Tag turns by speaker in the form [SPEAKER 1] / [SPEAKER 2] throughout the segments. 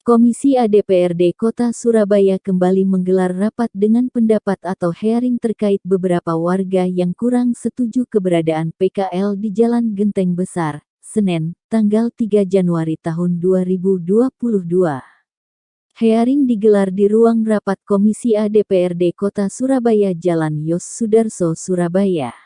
[SPEAKER 1] Komisi A DPRD Kota Surabaya kembali menggelar rapat dengan pendapat atau hearing terkait beberapa warga yang kurang setuju keberadaan PKL di Jalan Genteng Besar, Senin, tanggal 3 Januari tahun 2022. Hearing digelar di ruang rapat Komisi A DPRD Kota Surabaya Jalan Yos Sudarso, Surabaya.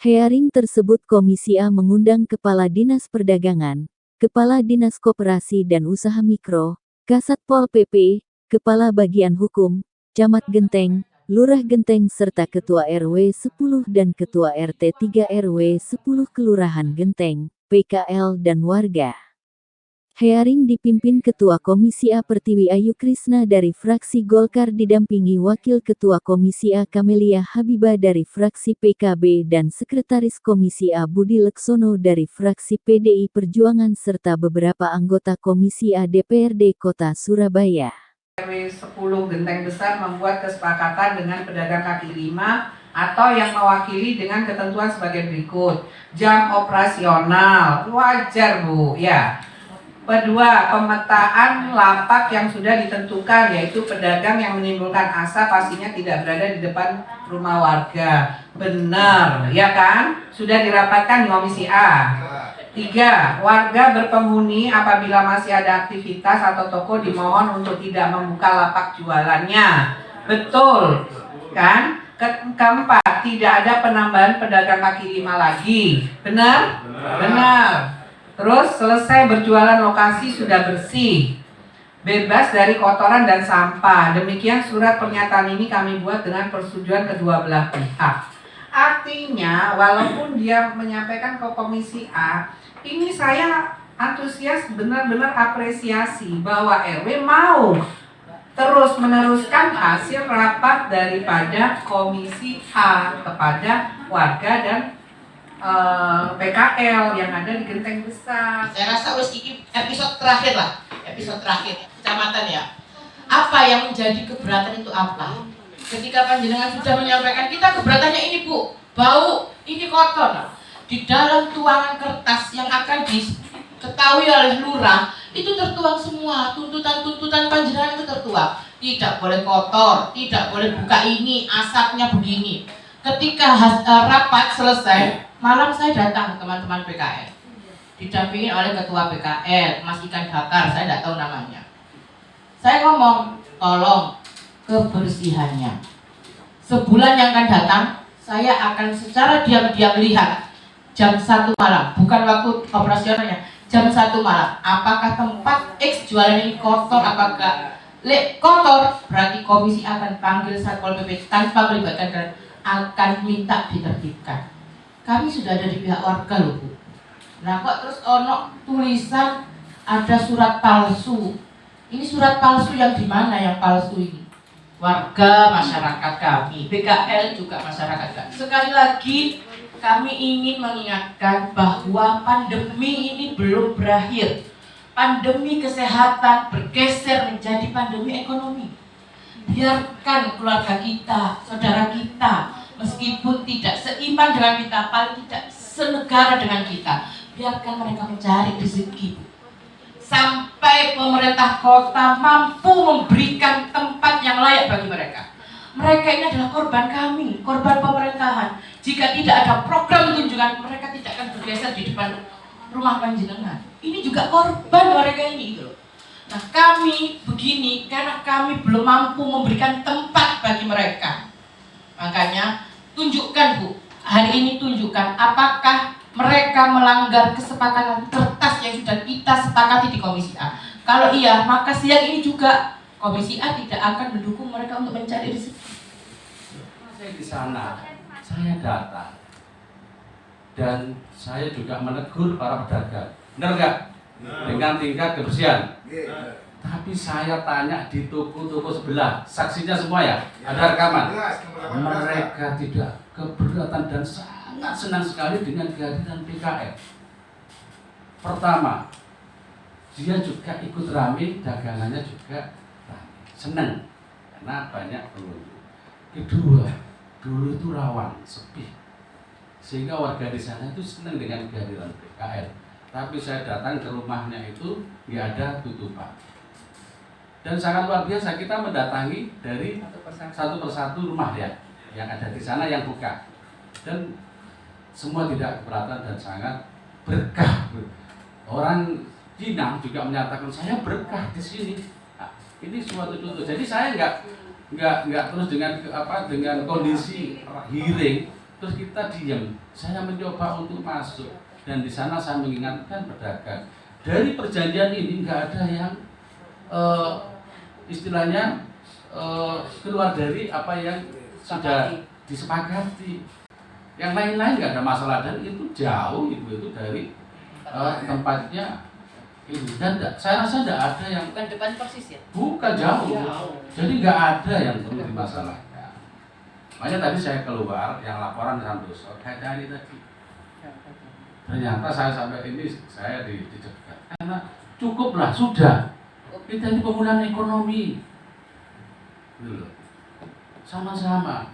[SPEAKER 1] Hearing tersebut Komisi A mengundang Kepala Dinas Perdagangan, Kepala Dinas Koperasi dan Usaha Mikro, Kasat Pol PP, Kepala Bagian Hukum, Camat Genteng, Lurah Genteng serta Ketua RW 10 dan Ketua RT 3 RW 10 Kelurahan Genteng, PKL dan warga. Hearing dipimpin Ketua Komisi A Pertiwi Ayu Krisna dari fraksi Golkar didampingi Wakil Ketua Komisi A Kamelia Habibah dari fraksi PKB dan Sekretaris Komisi A Budi Leksono dari fraksi PDI Perjuangan serta beberapa anggota Komisi A DPRD Kota Surabaya.
[SPEAKER 2] RW 10 Genteng Besar membuat kesepakatan dengan pedagang kaki lima atau yang mewakili dengan ketentuan sebagai berikut. Jam operasional, wajar Bu, ya. Kedua, pemetaan lapak yang sudah ditentukan, yaitu pedagang yang menimbulkan asap pastinya tidak berada di depan rumah warga. Benar, ya kan? Sudah dirapatkan di Komisi A. 3. Warga berpenghuni apabila masih ada aktivitas atau toko dimohon untuk tidak membuka lapak jualannya. Betul, kan? Keempat, tidak ada penambahan pedagang kaki lima lagi. Benar? Benar. Terus selesai berjualan lokasi sudah bersih, bebas dari kotoran dan sampah. Demikian surat pernyataan ini kami buat dengan persetujuan kedua belah pihak. Artinya walaupun dia menyampaikan ke Komisi A, ini saya antusias, benar-benar apresiasi bahwa RW mau terus meneruskan hasil rapat daripada Komisi A kepada warga dan PKL yang ada di Genteng Besar.
[SPEAKER 3] Saya rasa ini episode terakhir kecamatan ya. Apa yang menjadi keberatan itu apa? Ketika panjenengan sudah menyampaikan kita keberatannya ini Bu, bau, ini kotor. Di dalam tuangan kertas yang akan diketahui oleh lurah itu tertuang semua tuntutan panjenengan itu tertuang. Tidak boleh kotor, tidak boleh buka ini, asapnya begini. Ketika rapat selesai, malam saya datang teman-teman PKL, didampingi oleh ketua PKL, Mas Ikan Bakar, saya tidak tahu namanya. Saya ngomong, tolong kebersihannya. Sebulan yang akan datang, saya akan secara diam-diam lihat jam 1 malam, bukan waktu operasionalnya, jam 1 malam. Apakah tempat X jualan ini kotor, apakah kotor, berarti Komisi akan panggil Satpol PP tanpa melibatkan kalian, akan minta ditertibkan. Kami sudah ada di pihak warga loh Bu. Nah kok terus ono tulisan ada surat palsu. Ini surat palsu yang di mana yang palsu ini? Warga masyarakat kami, PKL juga masyarakat kami. Sekali lagi kami ingin mengingatkan bahwa pandemi ini belum berakhir. Pandemi kesehatan bergeser menjadi pandemi ekonomi. Biarkan keluarga kita, saudara kita, meskipun tidak seiman dengan kita, paling tidak senegara dengan kita, biarkan mereka mencari rezeki sampai pemerintah kota mampu memberikan tempat yang layak bagi mereka. Mereka ini adalah korban kami, korban pemerintahan. Jika tidak ada program tunjungan, mereka tidak akan bergeser di depan rumah panjenengan. Ini juga korban mereka ini gitu. Nah kami begini karena kami belum mampu memberikan tempat bagi mereka. Makanya tunjukkan Bu, hari ini tunjukkan apakah mereka melanggar kesepakatan kertas yang sudah kita sepakati di Komisi A. Kalau iya, maka siang ini juga Komisi A tidak akan mendukung mereka untuk mencari rezeki.
[SPEAKER 4] Saya di sana, saya datang dan saya juga menegur para pedagang. Benar nggak? Dengan tingkat kebersihan. Tapi saya tanya di toko-toko sebelah, saksinya semua ya, ada rekaman. Mereka tidak keberatan dan sangat senang sekali dengan kehadiran PKL. Pertama, dia juga ikut rame, dagangannya juga rame, senang karena banyak pengunjung. Kedua, dulu itu rawan, sepi, sehingga warga di sana itu senang dengan kehadiran PKL. Tapi saya datang ke rumahnya itu nggak ada tutupan. Dan sangat luar biasa, kita mendatangi dari satu persatu rumah ya yang ada di sana yang buka, dan semua tidak keberatan dan sangat berkah. Orang Cina juga menyatakan saya berkah di sini. Nah, ini suatu contoh. Jadi saya nggak terus dengan kondisi hearing terus kita diam. Saya mencoba untuk masuk, dan di sana saya mengingatkan pedagang. Dari perjanjian ini nggak ada yang istilahnya keluar dari apa yang sudah disepakati. Yang lain-lain nggak ada masalah, dan itu jauh itu dari tempatnya ini. Dan saya rasa tidak ada yang
[SPEAKER 3] Bukan depan persis ya?
[SPEAKER 4] bukan jauh. Jadi nggak ada yang perlu dimasalahkan. Makanya tadi saya keluar yang laporan Santoso kayak tadi. Ternyata saya sampai ini saya dicegat karena cukuplah sudah. Kita ini pemulihan ekonomi, sama-sama.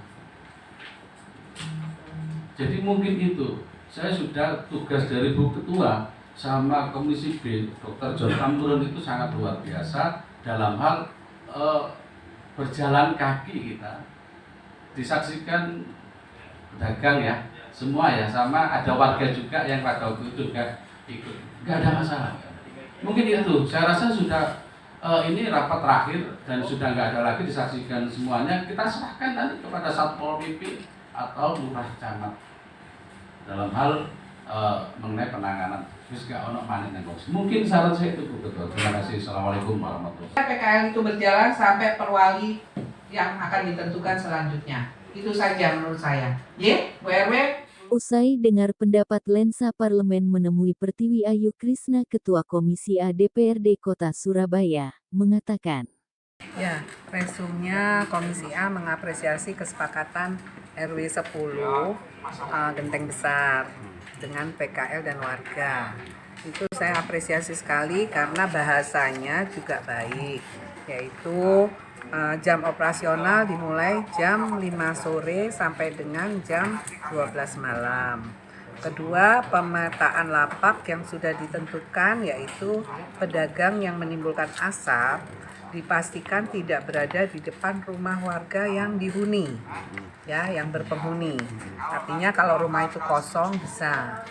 [SPEAKER 4] Jadi mungkin itu saya sudah tugas dari Bu Ketua sama Komisi B, Dr. John Tamturun itu sangat luar biasa dalam hal berjalan kaki kita. Disaksikan pedagang ya, semua ya, sama ada warga juga yang pada waktu itu juga ikut, nggak ada masalah. Mungkin itu, saya rasa sudah ini rapat terakhir dan sudah nggak ada lagi disaksikan semuanya. Kita serahkan nanti kepada Satpol PP atau lurah camat dalam hal mengenai penanganan. Terus gak ono manin yang bagus. Mungkin saran saya itu Bu Ketua. Terima kasih. Assalamualaikum warahmatullahi wabarakatuh.
[SPEAKER 2] PKL itu berjalan sampai perwali yang akan ditentukan selanjutnya. Itu saja menurut saya. Bu RW.
[SPEAKER 1] Usai dengar pendapat Lensa Parlemen menemui Pertiwi Ayu Krisna Ketua Komisi A DPRD Kota Surabaya, mengatakan,
[SPEAKER 5] Ya, resumnya Komisi A mengapresiasi kesepakatan RW 10 Genteng Besar dengan PKL dan warga. Itu saya apresiasi sekali karena bahasanya juga baik, yaitu jam operasional dimulai jam 5 sore sampai dengan jam 12 malam. Kedua, pemetaan lapak yang sudah ditentukan, yaitu pedagang yang menimbulkan asap dipastikan tidak berada di depan rumah warga yang dihuni, ya, yang berpenghuni. Artinya kalau rumah itu kosong bisa.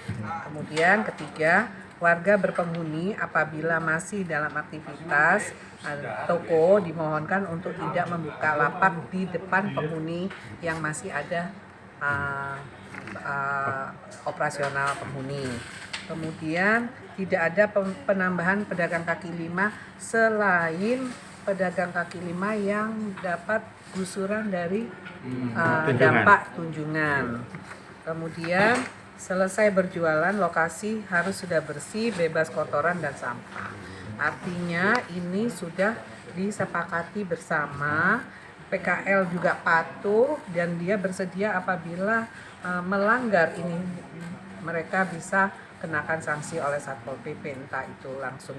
[SPEAKER 5] Kemudian ketiga, warga berpenghuni apabila masih dalam aktivitas toko dimohonkan untuk tidak membuka lapak di depan penghuni yang masih ada operasional penghuni. Kemudian tidak ada penambahan pedagang kaki lima selain pedagang kaki lima yang dapat gusuran dari dampak tunjungan. Kemudian selesai berjualan, lokasi harus sudah bersih, bebas kotoran dan sampah. Artinya ini sudah disepakati bersama. PKL juga patuh dan dia bersedia apabila melanggar ini mereka bisa kenakan sanksi oleh Satpol PP, entah itu langsung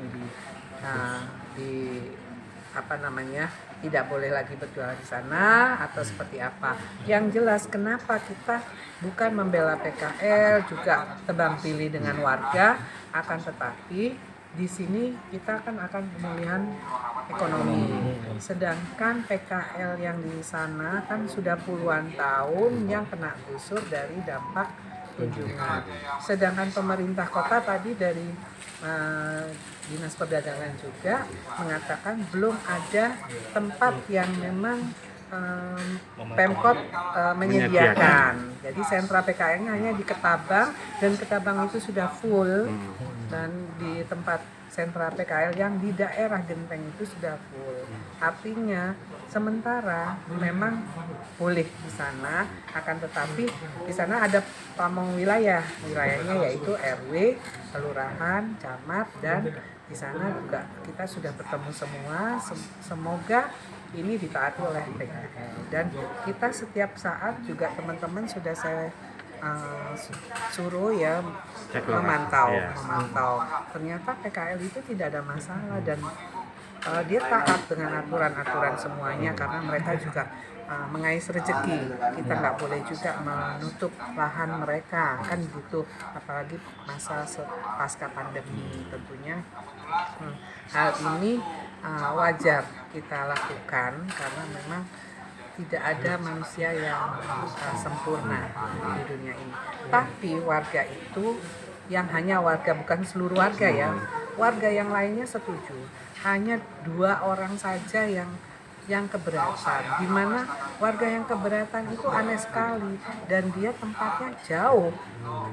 [SPEAKER 5] tidak boleh lagi berjualan di sana atau seperti apa. Yang jelas kenapa kita bukan membela PKL, juga tebang pilih dengan warga, akan tetapi di sini kita akan pemulihan ekonomi. Sedangkan PKL yang di sana kan sudah puluhan tahun yang kena gusur dari dampak kunjungan. Sedangkan pemerintah kota tadi dari Dinas Perdagangan juga mengatakan belum ada tempat yang memang Pemkot menyediakan. Jadi sentra PKL-nya hanya di Ketabang, dan Ketabang itu sudah full, dan di tempat sentra PKL yang di daerah Genteng itu sudah full. Artinya sementara memang boleh di sana, akan tetapi di sana ada pamong wilayahnya yaitu RW, kelurahan, camat, dan di sana juga kita sudah bertemu semua. Semoga ini ditaati oleh PKL, dan kita setiap saat juga teman-teman sudah saya suruh ya memantau. Ternyata PKL itu tidak ada masalah dan dia taat dengan aturan-aturan semuanya, karena mereka juga mengais rezeki. Kita nggak boleh juga menutup lahan mereka, kan gitu, apalagi masa pasca pandemi. Tentunya hal ini wajar kita lakukan karena memang tidak ada manusia yang sempurna di dunia ini. Tapi warga itu yang hanya warga, bukan seluruh warga ya. Warga yang lainnya setuju. Hanya 2 orang saja yang keberatan, di mana warga yang keberatan itu aneh sekali dan dia tempatnya jauh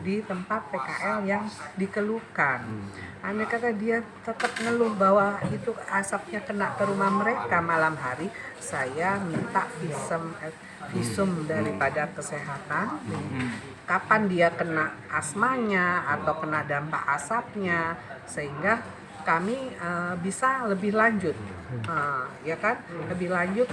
[SPEAKER 5] di tempat PKL yang dikeluhkan. Aneh kata dia tetap ngeluh bahwa itu asapnya kena ke rumah mereka malam hari. Saya minta visum daripada kesehatan, kapan dia kena asmanya atau kena dampak asapnya, sehingga kami bisa lebih lanjut, ya kan, lebih lanjut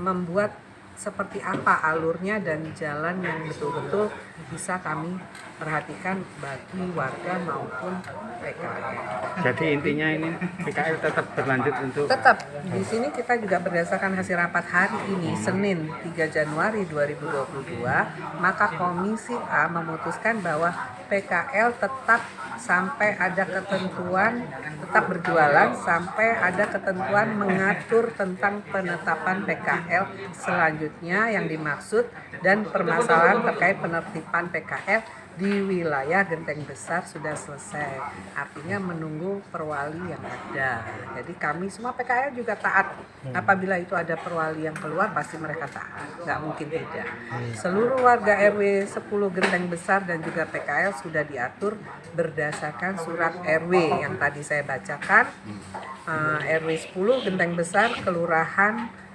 [SPEAKER 5] membuat seperti apa alurnya dan jalan yang betul-betul bisa kami perhatikan bagi warga maupun PKL.
[SPEAKER 6] Jadi intinya ini PKL tetap berlanjut untuk
[SPEAKER 5] Tetap di sini kita juga berdasarkan hasil rapat hari ini Senin 3 Januari 2022, maka Komisi A memutuskan bahwa PKL tetap sampai ada ketentuan, tetap berjualan sampai ada ketentuan mengatur tentang penetapan PKL selanjutnya yang dimaksud dan permasalahan terkait penertiban PKL di wilayah Genteng Besar sudah selesai. Artinya menunggu perwali yang ada. Jadi kami semua PKL juga taat. Apabila itu ada perwali yang keluar pasti mereka taat. Nggak mungkin tidak. Seluruh warga RW 10 Genteng Besar dan juga PKL sudah diatur berdasarkan surat RW yang tadi saya bacakan. RW 10 Genteng Besar, Kelurahan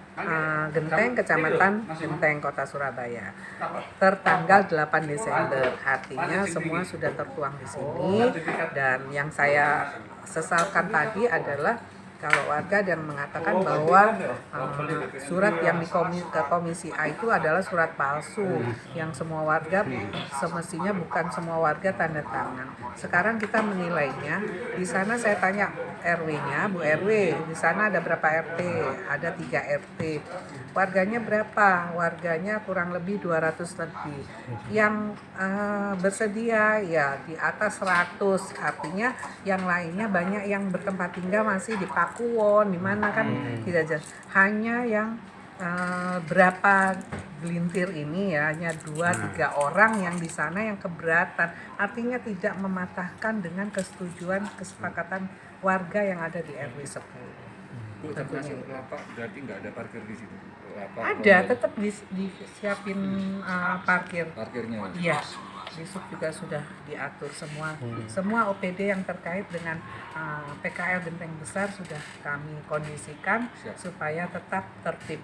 [SPEAKER 5] Genteng, Kecamatan Genteng, Kota Surabaya, tertanggal 8 Desember. Artinya semua sudah tertuang di sini. Dan yang saya sesalkan tadi adalah kalau warga yang mengatakan bahwa surat yang ke Komisi A itu adalah surat palsu, yang semua warga semestinya bukan semua warga tanda tangan. Sekarang kita menilainya, di sana saya tanya RW-nya, Bu RW, di sana ada berapa RT? Ada 3 RT. Warganya berapa? Warganya kurang lebih 200 lebih. Yang bersedia ya di atas 100. Artinya yang lainnya banyak yang bertempat tinggal masih di Pakuwon, di mana kan tidak jelas. Hanya yang berapa gelintir ini ya, hanya 2-3 orang yang di sana yang keberatan. Artinya tidak mematahkan dengan kesetujuan kesepakatan warga yang ada di RW 10.
[SPEAKER 7] Termasuk lapak berarti nggak ada parkir di situ? Lapak
[SPEAKER 5] Ada, tetap disiapin parkir.
[SPEAKER 7] parkirnya.
[SPEAKER 5] Iya, di sub juga sudah diatur semua OPD yang terkait dengan PKL Genteng Besar sudah kami kondisikan supaya tetap tertib.